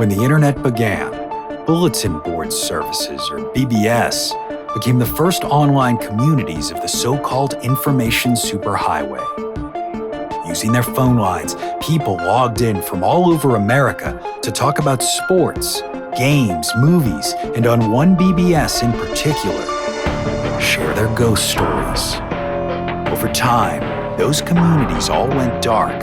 When the internet began, bulletin board services, or BBS, became the first online communities of the so-called information superhighway. Using their phone lines, people logged in from all over America to talk about sports, games, movies, and on one BBS in particular, share their ghost stories. Over time, those communities all went dark,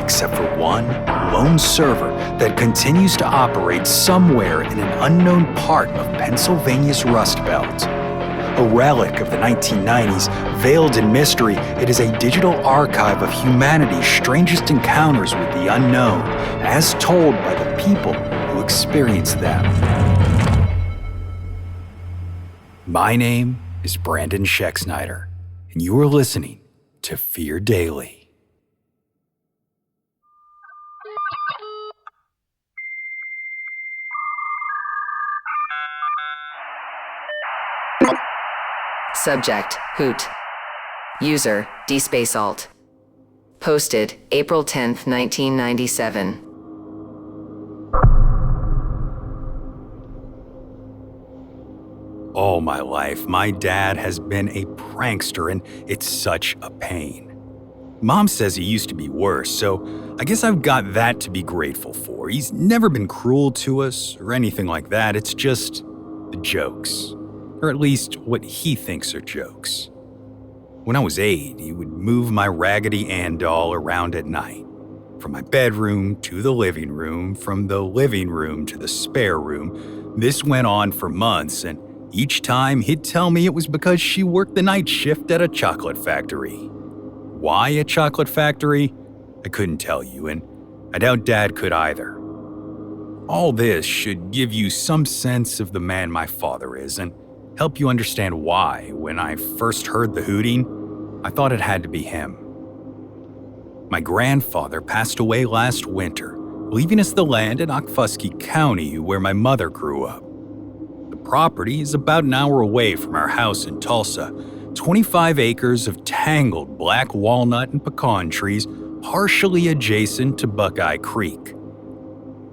except for one lone server that continues to operate somewhere in an unknown part of Pennsylvania's Rust Belt. A relic of the 1990s, veiled in mystery, it is a digital archive of humanity's strangest encounters with the unknown, as told by the people who experienced them. My name is Brandon Schexnayder, and you are listening to Fear Daily. Subject, Hoot. User, dspacealt. Posted, April 10th, 1997. All my life, my dad has been a prankster, and it's such a pain. Mom says he used to be worse, so I guess I've got that to be grateful for. He's never been cruel to us or anything like that. It's just the jokes. Or at least what he thinks are jokes. When I was 8, he would move my Raggedy Ann doll around at night. From my bedroom to the living room, from the living room to the spare room. This went on for months, and each time he'd tell me it was because she worked the night shift at a chocolate factory. Why a chocolate factory? I couldn't tell you, and I doubt Dad could either. All this should give you some sense of the man my father is, and help you understand why, when I first heard the hooting, I thought it had to be him. My grandfather passed away last winter, leaving us the land in Okfuskee County where my mother grew up. The property is about an hour away from our house in Tulsa, 25 acres of tangled black walnut and pecan trees partially adjacent to Buckeye Creek.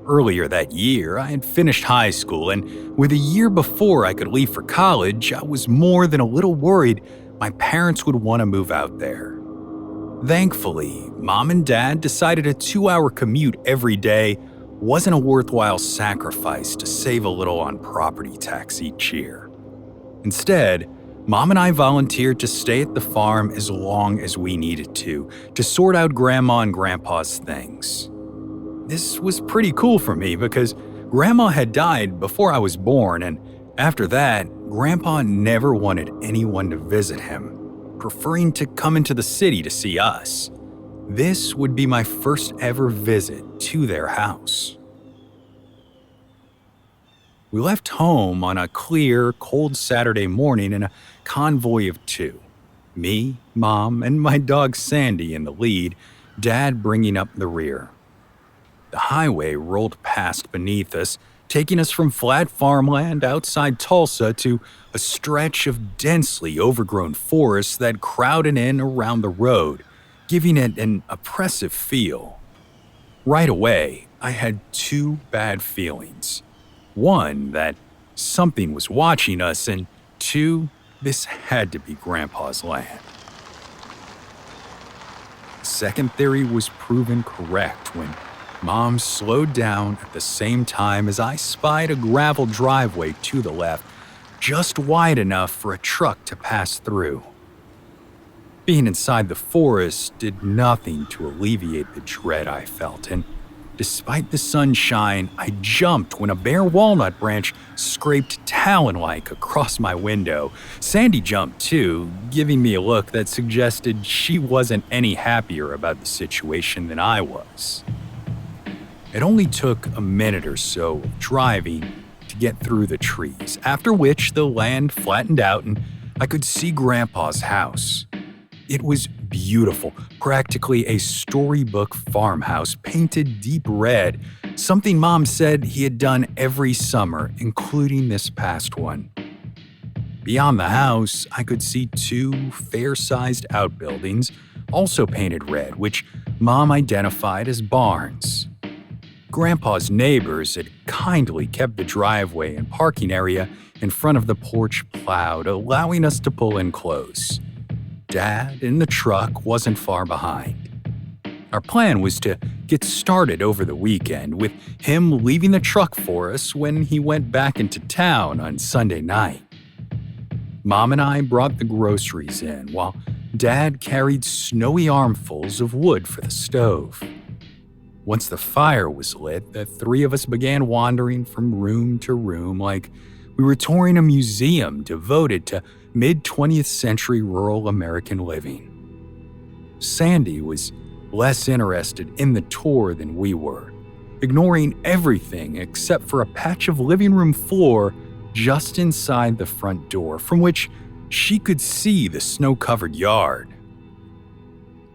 Earlier that year, I had finished high school, and with a year before I could leave for college, I was more than a little worried my parents would want to move out there. Thankfully, Mom and Dad decided a 2-hour commute every day wasn't a worthwhile sacrifice to save a little on property tax each year. Instead, Mom and I volunteered to stay at the farm as long as we needed to sort out Grandma and Grandpa's things. This was pretty cool for me because Grandma had died before I was born, and after that, Grandpa never wanted anyone to visit him, preferring to come into the city to see us. This would be my first ever visit to their house. We left home on a clear, cold Saturday morning in a convoy of 2. Me, Mom, and my dog Sandy in the lead, Dad bringing up the rear. The highway rolled past beneath us, taking us from flat farmland outside Tulsa to a stretch of densely overgrown forests that crowded in around the road, giving it an oppressive feel. Right away, I had 2 bad feelings. 1, that something was watching us, and 2, this had to be Grandpa's land. The second theory was proven correct when Mom slowed down at the same time as I spied a gravel driveway to the left, just wide enough for a truck to pass through. Being inside the forest did nothing to alleviate the dread I felt, and despite the sunshine, I jumped when a bare walnut branch scraped talon-like across my window. Sandy jumped too, giving me a look that suggested she wasn't any happier about the situation than I was. It only took a minute or so of driving to get through the trees, after which the land flattened out and I could see Grandpa's house. It was beautiful, practically a storybook farmhouse painted deep red, something Mom said he had done every summer, including this past one. Beyond the house, I could see 2 fair-sized outbuildings, also painted red, which Mom identified as barns. Grandpa's neighbors had kindly kept the driveway and parking area in front of the porch plowed, allowing us to pull in close. Dad in the truck wasn't far behind. Our plan was to get started over the weekend, with him leaving the truck for us when he went back into town on Sunday night. Mom and I brought the groceries in, while Dad carried snowy armfuls of wood for the stove. Once the fire was lit, the three of us began wandering from room to room like we were touring a museum devoted to mid-20th century rural American living. Sandy was less interested in the tour than we were, ignoring everything except for a patch of living room floor just inside the front door, from which she could see the snow-covered yard.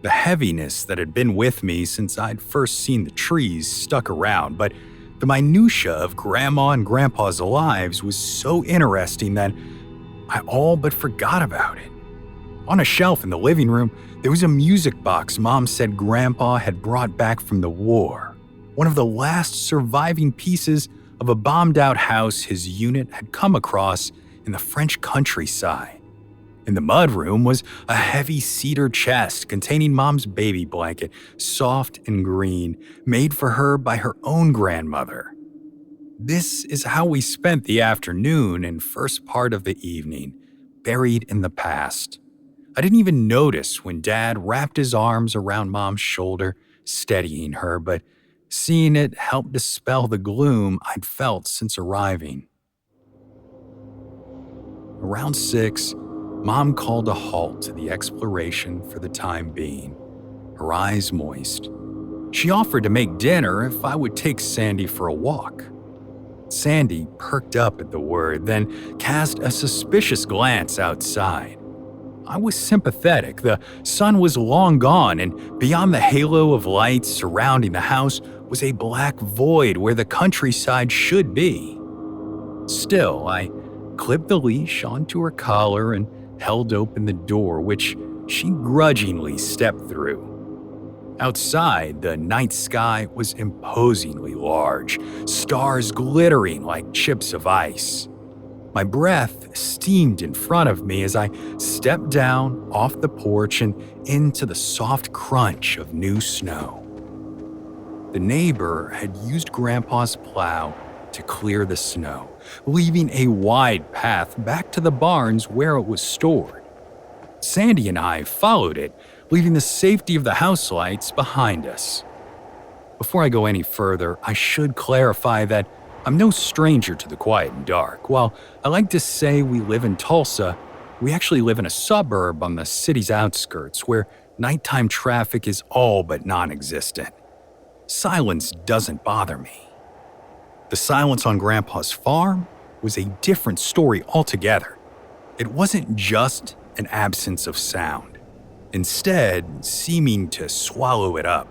The heaviness that had been with me since I'd first seen the trees stuck around, but the minutia of Grandma and Grandpa's lives was so interesting that I all but forgot about it. On a shelf in the living room, there was a music box Mom said Grandpa had brought back from the war, one of the last surviving pieces of a bombed-out house his unit had come across in the French countryside. In the mudroom was a heavy cedar chest containing Mom's baby blanket, soft and green, made for her by her own grandmother. This is how we spent the afternoon and first part of the evening, buried in the past. I didn't even notice when Dad wrapped his arms around Mom's shoulder, steadying her, but seeing it helped dispel the gloom I'd felt since arriving. Around 6, Mom called a halt to the exploration for the time being, her eyes moist. She offered to make dinner if I would take Sandy for a walk. Sandy perked up at the word, then cast a suspicious glance outside. I was sympathetic. The sun was long gone, and beyond the halo of lights surrounding the house was a black void where the countryside should be. Still, I clipped the leash onto her collar and held open the door, which she grudgingly stepped through. Outside, the night sky was imposingly large, stars glittering like chips of ice. My breath steamed in front of me as I stepped down off the porch and into the soft crunch of new snow. The neighbor had used Grandpa's plow to clear the snow, leaving a wide path back to the barns where it was stored. Sandy and I followed it, leaving the safety of the house lights behind us. Before I go any further, I should clarify that I'm no stranger to the quiet and dark. While I like to say we live in Tulsa, we actually live in a suburb on the city's outskirts where nighttime traffic is all but non-existent. Silence doesn't bother me. The silence on Grandpa's farm was a different story altogether. It wasn't just an absence of sound, instead seeming to swallow it up.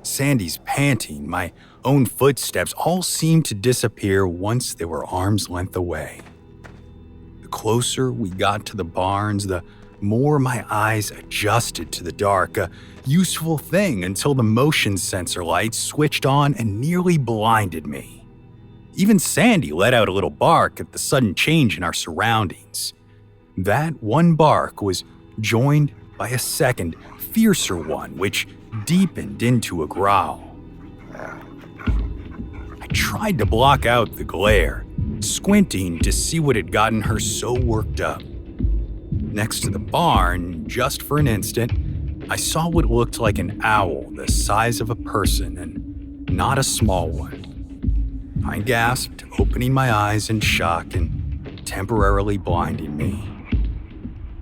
Sandy's panting, my own footsteps all seemed to disappear once they were arm's length away. The closer we got to the barns, the more my eyes adjusted to the dark, a useful thing until the motion sensor lights switched on and nearly blinded me. Even Sandy let out a little bark at the sudden change in our surroundings. That one bark was joined by a second, fiercer one, which deepened into a growl. I tried to block out the glare, squinting to see what had gotten her so worked up. Next to the barn, just for an instant, I saw what looked like an owl the size of a person, and not a small one. I gasped, opening my eyes in shock and temporarily blinding me.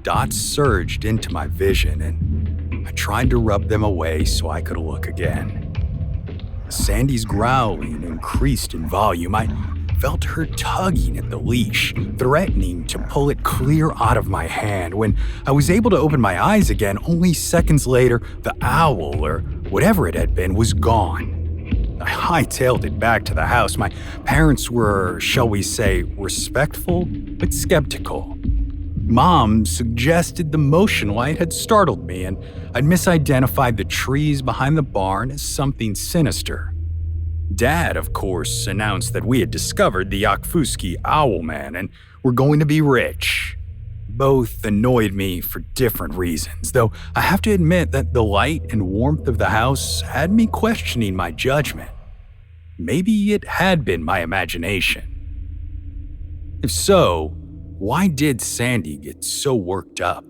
Dots surged into my vision, and I tried to rub them away so I could look again. Sandy's growling increased in volume. I felt her tugging at the leash, threatening to pull it clear out of my hand. When I was able to open my eyes again, only seconds later, the owl, or whatever it had been, was gone. I hightailed it back to the house. My parents were, shall we say, respectful, but skeptical. Mom suggested the motion light had startled me, and I'd misidentified the trees behind the barn as something sinister. Dad, of course, announced that we had discovered the Yakfuski Owlman and were going to be rich. Both annoyed me for different reasons, though I have to admit that the light and warmth of the house had me questioning my judgment. Maybe it had been my imagination. If so, why did Sandy get so worked up?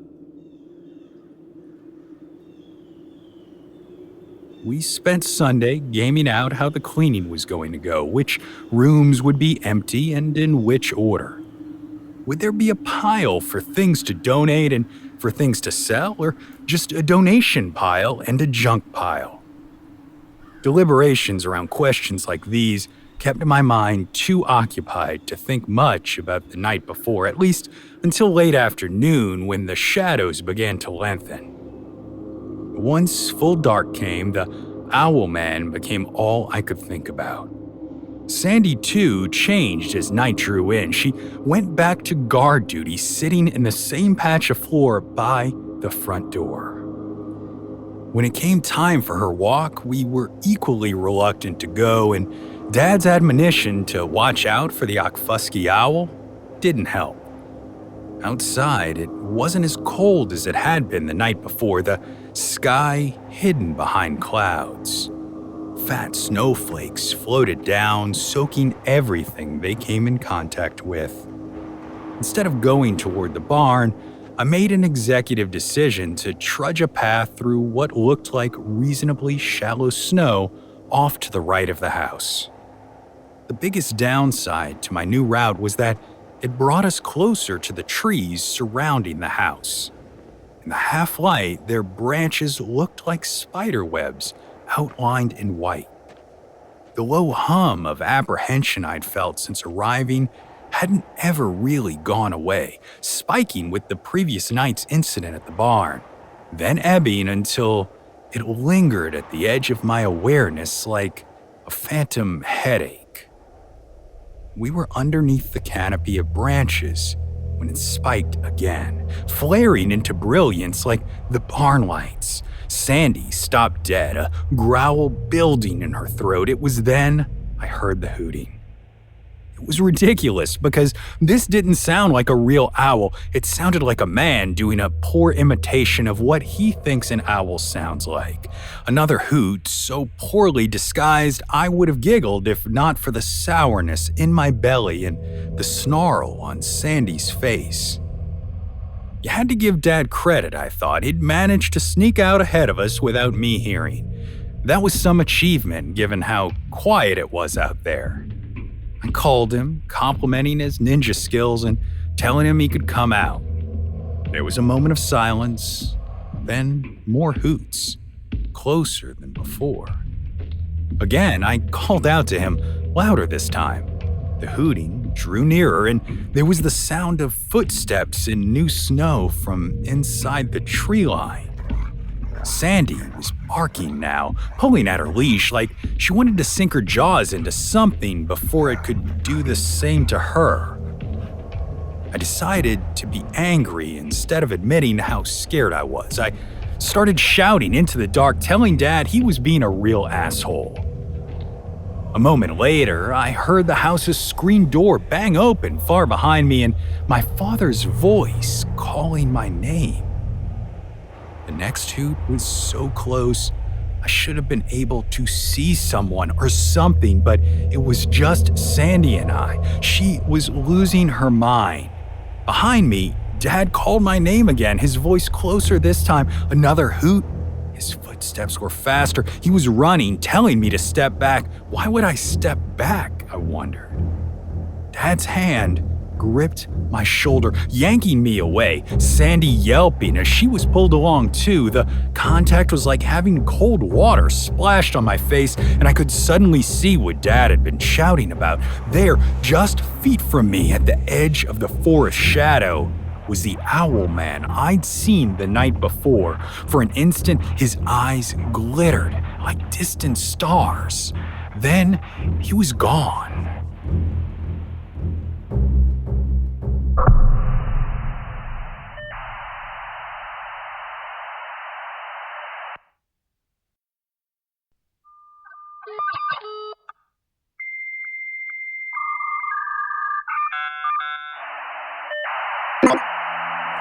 We spent Sunday gaming out how the cleaning was going to go, which rooms would be empty and in which order. Would there be a pile for things to donate and for things to sell, or just a donation pile and a junk pile? Deliberations around questions like these kept my mind too occupied to think much about the night before, at least until late afternoon when the shadows began to lengthen. Once full dark came, the Owlman became all I could think about. Sandy, too, changed as night drew in. She went back to guard duty, sitting in the same patch of floor by the front door. When it came time for her walk, we were equally reluctant to go, and Dad's admonition to watch out for the Yakfuski owl didn't help. Outside, it wasn't as cold as it had been the night before, the sky hidden behind clouds. Fat snowflakes floated down, soaking everything they came in contact with. Instead of going toward the barn, I made an executive decision to trudge a path through what looked like reasonably shallow snow off to the right of the house. The biggest downside to my new route was that it brought us closer to the trees surrounding the house. In the half-light, their branches looked like spider webs outlined in white. The low hum of apprehension I'd felt since arriving hadn't ever really gone away, spiking with the previous night's incident at the barn, then ebbing until it lingered at the edge of my awareness like a phantom headache. We were underneath the canopy of branches when it spiked again, flaring into brilliance like the barn lights. Sandy stopped dead, a growl building in her throat. It was then I heard the hooting. It was ridiculous because this didn't sound like a real owl. It sounded like a man doing a poor imitation of what he thinks an owl sounds like. Another hoot so poorly disguised I would have giggled if not for the sourness in my belly and the snarl on Sandy's face. You had to give Dad credit, I thought. He'd managed to sneak out ahead of us without me hearing. That was some achievement given how quiet it was out there. I called him, complimenting his ninja skills and telling him he could come out. There was a moment of silence, then more hoots, closer than before. Again, I called out to him, louder this time. The hooting drew nearer, and there was the sound of footsteps in new snow from inside the tree line. Sandy was barking now, pulling at her leash like she wanted to sink her jaws into something before it could do the same to her. I decided to be angry instead of admitting how scared I was. I started shouting into the dark, telling Dad he was being a real asshole. A moment later, I heard the house's screen door bang open far behind me and my father's voice calling my name. The next hoot was so close, I should have been able to see someone or something, but it was just Sandy and I. She was losing her mind. Behind me, Dad called my name again, his voice closer this time. Another hoot. His footsteps were faster. He was running, telling me to step back. Why would I step back, I wondered. Dad's hand gripped my shoulder, yanking me away, Sandy yelping as she was pulled along too. The contact was like having cold water splashed on my face, and I could suddenly see what Dad had been shouting about. There, just feet from me at the edge of the forest shadow, was the Owlman I'd seen the night before. For an instant, his eyes glittered like distant stars. Then he was gone.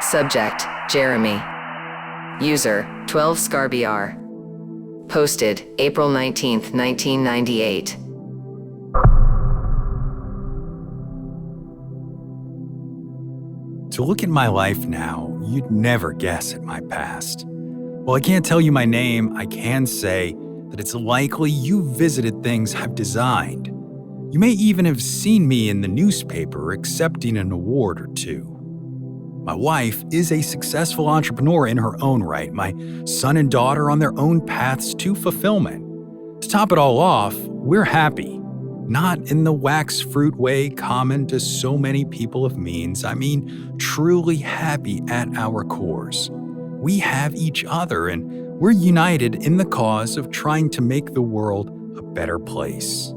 Subject, Jeremy. User, 12 Scarbiar. Posted, April 19, 1998. To look at my life now, you'd never guess at my past. While I can't tell you my name, I can say that it's likely you visited things I've designed. You may even have seen me in the newspaper accepting an award or two. My wife is a successful entrepreneur in her own right, my son and daughter on their own paths to fulfillment. To top it all off, we're happy. Not in the wax fruit way common to so many people of means. I mean, truly happy at our cores. We have each other, and we're united in the cause of trying to make the world a better place.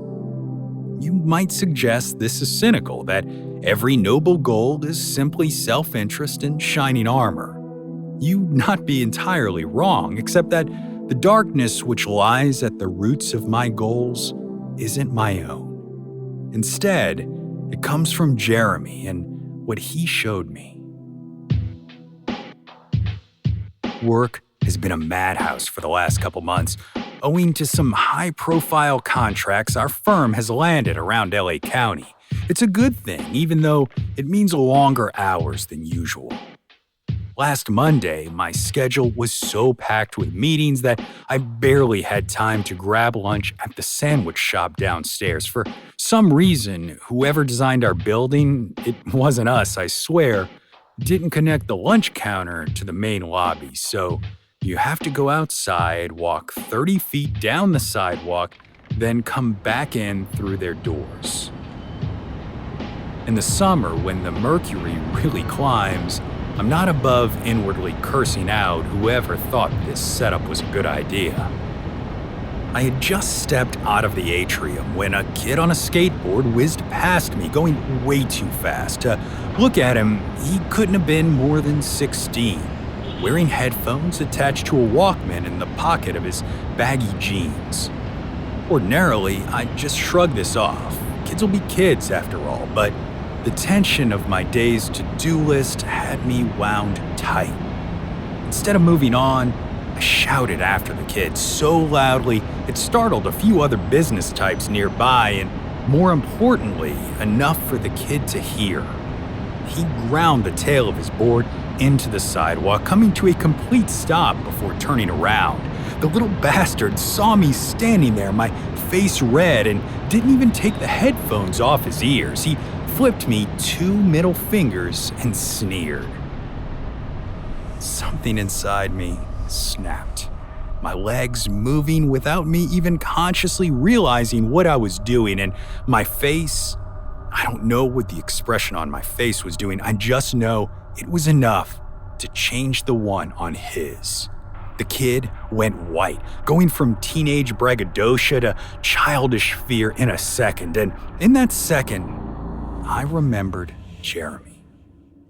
You might suggest this is cynical, that every noble goal is simply self-interest and shining armor. You'd not be entirely wrong, except that the darkness which lies at the roots of my goals isn't my own. Instead, it comes from Jeremy and what he showed me. Work has been a madhouse for the last couple months, owing to some high-profile contracts our firm has landed around LA County. It's a good thing, even though it means longer hours than usual. Last Monday, my schedule was so packed with meetings that I barely had time to grab lunch at the sandwich shop downstairs. For some reason, whoever designed our building, it wasn't us, I swear, didn't connect the lunch counter to the main lobby, so you have to go outside, walk 30 feet down the sidewalk, then come back in through their doors. In the summer, when the mercury really climbs, I'm not above inwardly cursing out whoever thought this setup was a good idea. I had just stepped out of the atrium when a kid on a skateboard whizzed past me, going way too fast. To look at him, he couldn't have been more than 16, wearing headphones attached to a Walkman in the pocket of his baggy jeans. Ordinarily, I'd just shrug this off. Kids will be kids after all, but the tension of my day's to-do list had me wound tight. Instead of moving on, I shouted after the kid so loudly it startled a few other business types nearby, and more importantly, enough for the kid to hear. He ground the tail of his board into the sidewalk, coming to a complete stop before turning around. The little bastard saw me standing there, my face red, and didn't even take the headphones off his ears. He flipped me 2 middle fingers and sneered. Something inside me snapped, my legs moving without me even consciously realizing what I was doing, and my face, I don't know what the expression on my face was doing, I just know it was enough to change the one on his. The kid went white, going from teenage braggadocio to childish fear in a second, and in that second, I remembered Jeremy.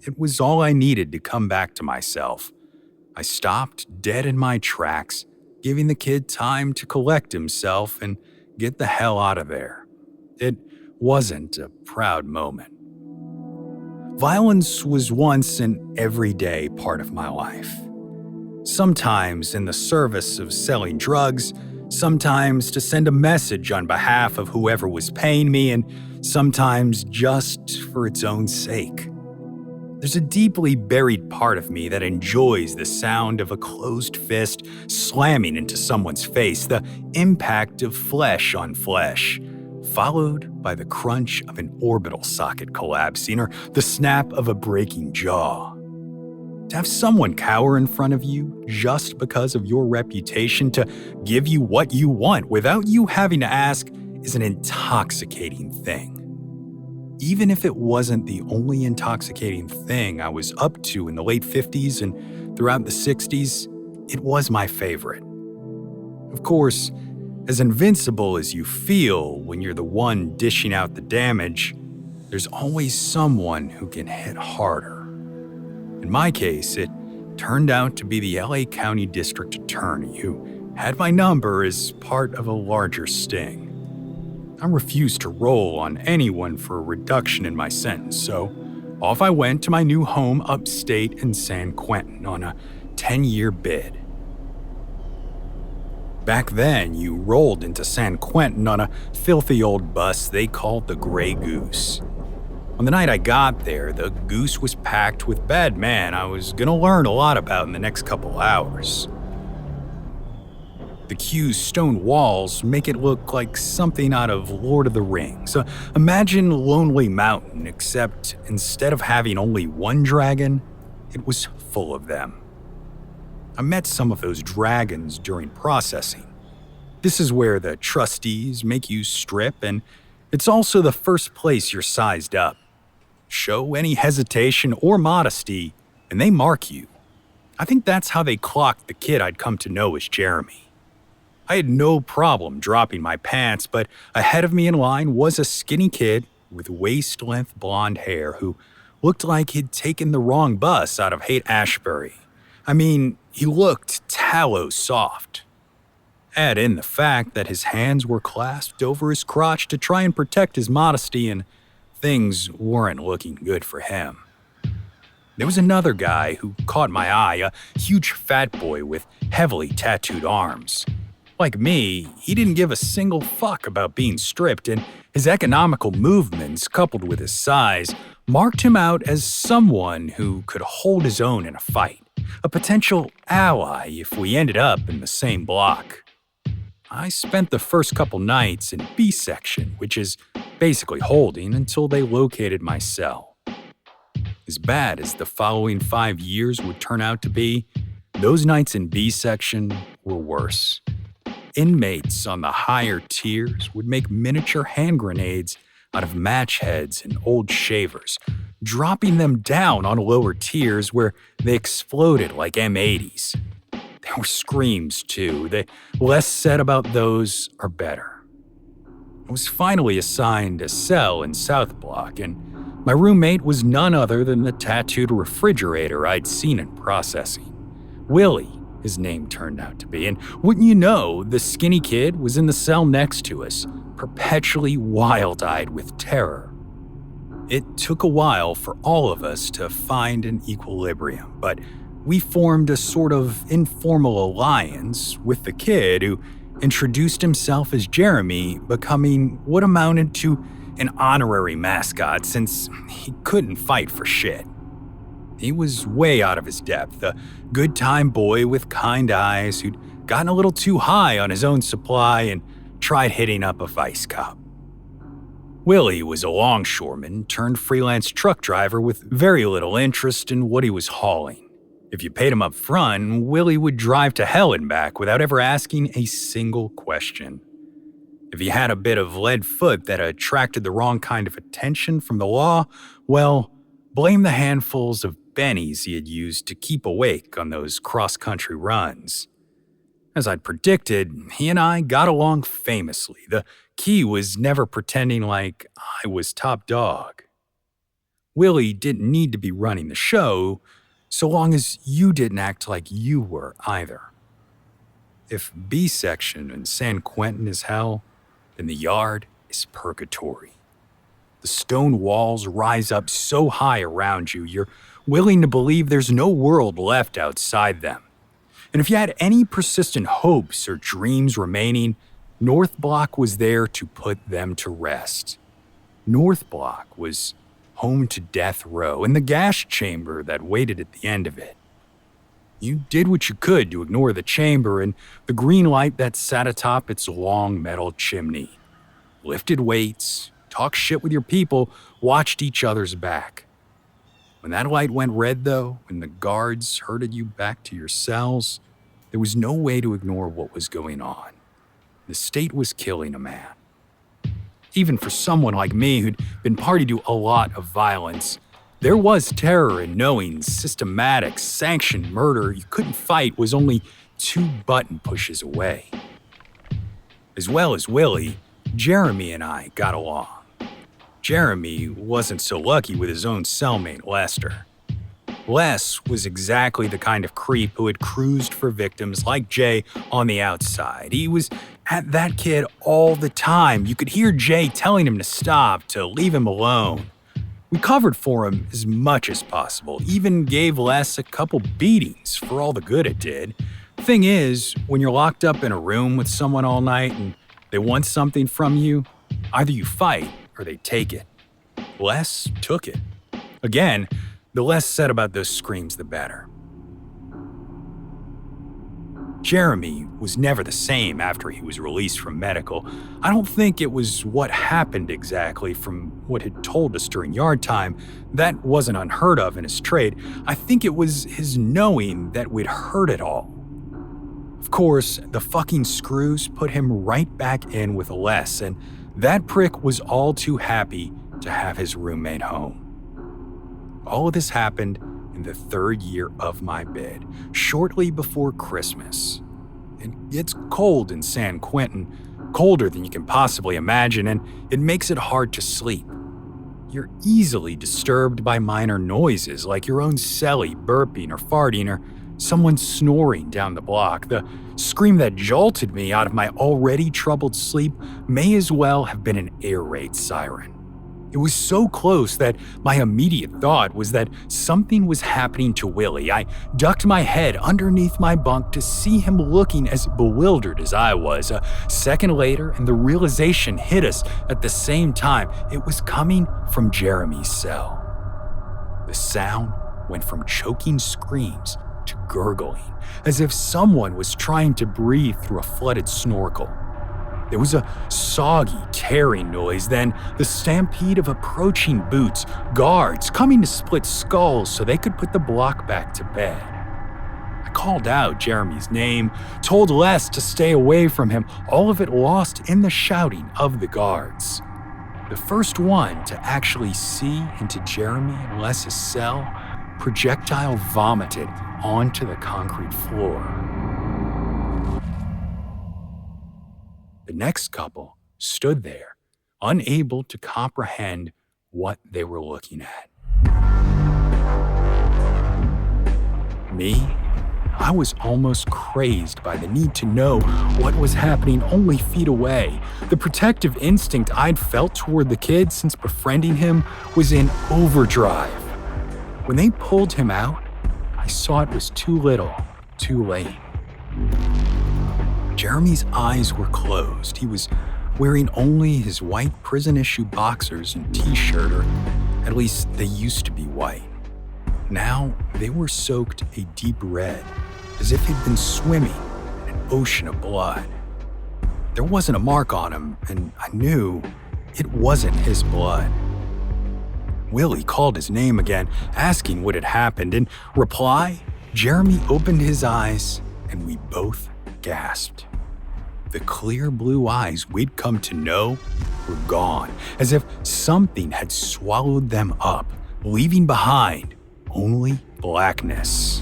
It was all I needed to come back to myself. I stopped dead in my tracks, giving the kid time to collect himself and get the hell out of there. It wasn't a proud moment. Violence was once an everyday part of my life. Sometimes in the service of selling drugs, sometimes to send a message on behalf of whoever was paying me, and sometimes just for its own sake. There's a deeply buried part of me that enjoys the sound of a closed fist slamming into someone's face, the impact of flesh on flesh, followed by the crunch of an orbital socket collapsing or the snap of a breaking jaw. To have someone cower in front of you just because of your reputation to give you what you want without you having to ask is an intoxicating thing. Even if it wasn't the only intoxicating thing I was up to in the late 50s and throughout the 60s, it was my favorite. Of course, as invincible as you feel when you're the one dishing out the damage, there's always someone who can hit harder. In my case, it turned out to be the LA County District Attorney who had my number as part of a larger sting. I refused to roll on anyone for a reduction in my sentence, so Off I went to my new home upstate in San Quentin on a 10-year bid. Back then, you rolled into San Quentin on a filthy old bus they called the Grey Goose. On the night I got there, the Goose was packed with bad men I was gonna learn a lot about in the next couple hours. The queue's stone walls make it look like something out of Lord of the Rings. Imagine Lonely Mountain, except instead of having only one dragon, it was full of them. I met some of those dragons during processing. This is where the trustees make you strip, and it's also the first place you're sized up. Show any hesitation or modesty, and they mark you. I think that's how they clocked the kid I'd come to know as Jeremy. I had no problem dropping my pants, but ahead of me in line was a skinny kid with waist-length blonde hair who looked like he'd taken the wrong bus out of Haight-Ashbury. I mean, he looked tallow soft. Add in the fact that his hands were clasped over his crotch to try and protect his modesty, and things weren't looking good for him. There was another guy who caught my eye, a huge fat boy with heavily tattooed arms. Like me, he didn't give a single fuck about being stripped, and his economical movements, coupled with his size, marked him out as someone who could hold his own in a fight, a potential ally if we ended up in the same block. I spent the first couple nights in B section, which is basically holding until they located my cell. As bad as the following 5 years would turn out to be, those nights in B section were worse. Inmates on the higher tiers would make miniature hand grenades out of match heads and old shavers, dropping them down on lower tiers where they exploded like M80s. There were screams, too. The less said about those are better. I was finally assigned a cell in South Block, and my roommate was none other than the tattooed refrigerator I'd seen in processing. Willie, his name turned out to be, and wouldn't you know, the skinny kid was in the cell next to us, perpetually wild-eyed with terror. It took a while for all of us to find an equilibrium, but we formed a sort of informal alliance with the kid who introduced himself as Jeremy, becoming what amounted to an honorary mascot since he couldn't fight for shit. He was way out of his depth, a good-time boy with kind eyes who'd gotten a little too high on his own supply and tried hitting up a vice cop. Willie was a longshoreman turned freelance truck driver with very little interest in what he was hauling. If you paid him up front, Willie would drive to hell and back without ever asking a single question. If he had a bit of lead foot that attracted the wrong kind of attention from the law, well, blame the handfuls of bennies he had used to keep awake on those cross-country runs. As I'd predicted, he and I got along famously. The key was never pretending like I was top dog. Willie didn't need to be running the show, so long as you didn't act like you were either. If B section in San Quentin is hell, then the yard is purgatory. The stone walls rise up so high around you, you're willing to believe there's no world left outside them. And if you had any persistent hopes or dreams remaining, North Block was there to put them to rest. North Block was home to death row and the gas chamber that waited at the end of it. You did what you could to ignore the chamber and the green light that sat atop its long metal chimney. Lifted weights, talked shit with your people, watched each other's back. When that light went red, though, and the guards herded you back to your cells, there was no way to ignore what was going on. The state was killing a man. Even for someone like me who'd been party to a lot of violence, there was terror in knowing systematic, sanctioned murder you couldn't fight was only 2 button pushes away. As well as Willie, Jeremy and I got along. Jeremy wasn't so lucky with his own cellmate, Lester. Les was exactly the kind of creep who had cruised for victims like Jay on the outside. He was at that kid all the time. You could hear Jay telling him to stop, to leave him alone. We covered for him as much as possible, even gave Les a couple beatings for all the good it did. Thing is, when you're locked up in a room with someone all night and they want something from you, either you fight or they take it. Les took it. Again, the less said about those screams, the better. Jeremy was never the same after he was released from medical. I don't think it was what happened exactly from what he'd told us during yard time. That wasn't unheard of in his trade. I think it was his knowing that we'd heard it all. Of course, the fucking screws put him right back in with Les, and that prick was all too happy to have his roommate home. All of this happened in the 3rd year of my bid, shortly before Christmas. It's cold in San Quentin, colder than you can possibly imagine, and it makes it hard to sleep. You're easily disturbed by minor noises like your own cellie burping or farting or someone snoring down the block. The scream that jolted me out of my already troubled sleep may as well have been an air raid siren. It was so close that my immediate thought was that something was happening to Willie. I ducked my head underneath my bunk to see him looking as bewildered as I was. A second later, and the realization hit us at the same time. It was coming from Jeremy's cell. The sound went from choking screams to gurgling, as if someone was trying to breathe through a flooded snorkel. There was a soggy, tearing noise, then the stampede of approaching boots, guards coming to split skulls so they could put the block back to bed. I called out Jeremy's name, told Les to stay away from him, all of it lost in the shouting of the guards. The first one to actually see into Jeremy and Les's cell, projectile vomited onto the concrete floor. The next couple stood there, unable to comprehend what they were looking at. Me, I was almost crazed by the need to know what was happening only feet away. The protective instinct I'd felt toward the kid since befriending him was in overdrive. When they pulled him out, I saw it was too little, too late. Jeremy's eyes were closed. He was wearing only his white prison-issue boxers and t-shirt, or at least they used to be white. Now they were soaked a deep red, as if he'd been swimming in an ocean of blood. There wasn't a mark on him, and I knew it wasn't his blood. Willie called his name again, asking what had happened. In reply, Jeremy opened his eyes, and we both gasped. The clear blue eyes we'd come to know were gone, as if something had swallowed them up, leaving behind only blackness.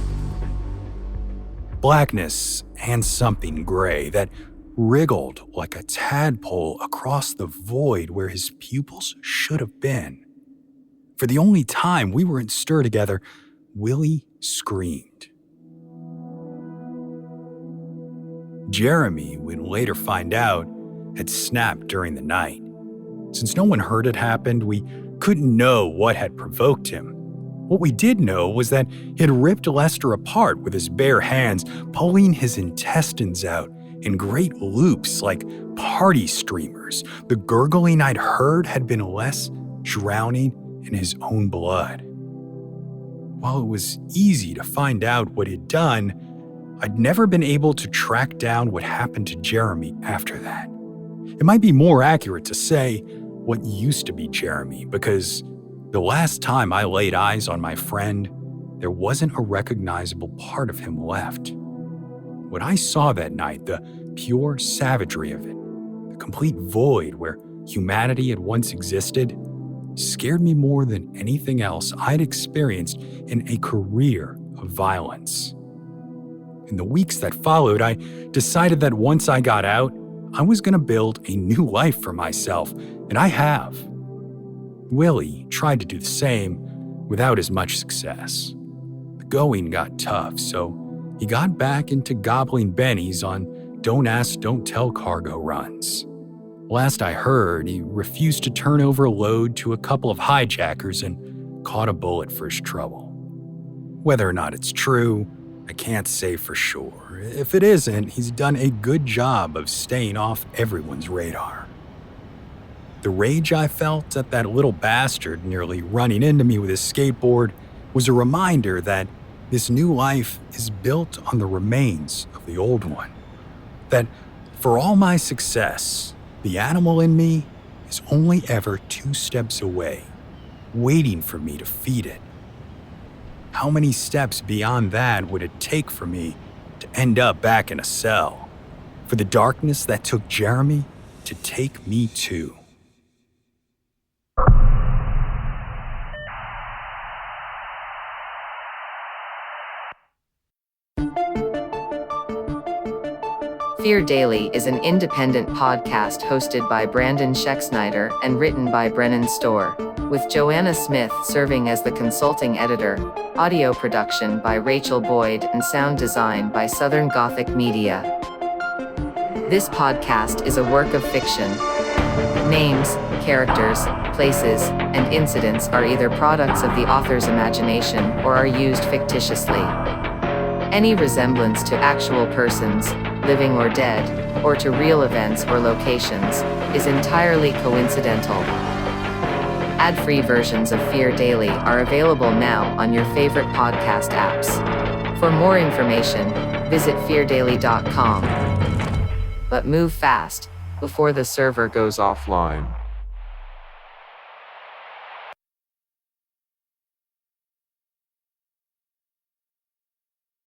Blackness and something gray that wriggled like a tadpole across the void where his pupils should have been. For the only time we were in stir together, Willie screamed. Jeremy, we'd later find out, had snapped during the night. Since no one heard it happen, we couldn't know what had provoked him. What we did know was that he'd ripped Lester apart with his bare hands, pulling his intestines out in great loops like party streamers. The gurgling I'd heard had been Les drowning in his own blood. While it was easy to find out what he'd done, I'd never been able to track down what happened to Jeremy after that. It might be more accurate to say what used to be Jeremy, because the last time I laid eyes on my friend, there wasn't a recognizable part of him left. What I saw that night, the pure savagery of it, the complete void where humanity had once existed, scared me more than anything else I'd experienced in a career of violence. In the weeks that followed, I decided that once I got out, I was going to build a new life for myself, and I have. Willie tried to do the same without as much success. The going got tough, so he got back into gobbling bennies on don't ask, don't tell cargo runs. Last I heard, he refused to turn over a load to a couple of hijackers and caught a bullet for his trouble. Whether or not it's true, I can't say for sure. If it isn't, he's done a good job of staying off everyone's radar. The rage I felt at that little bastard nearly running into me with his skateboard was a reminder that this new life is built on the remains of the old one. That for all my success, the animal in me is only ever 2 steps away, waiting for me to feed it. How many steps beyond that would it take for me to end up back in a cell? For the darkness that took Jeremy to take me too? Fear Daily is an independent podcast hosted by Brandon Schexnayder and written by Brennan Storr, with Joanna Smith serving as the consulting editor, audio production by Rachel Boyd, and sound design by Southern Gothic Media. This podcast is a work of fiction. Names, characters, places, and incidents are either products of the author's imagination or are used fictitiously. Any resemblance to actual persons, living or dead, or to real events or locations, is entirely coincidental. Ad-free versions of Fear Daily are available now on your favorite podcast apps. For more information, visit feardaily.com. But move fast, before the server goes offline.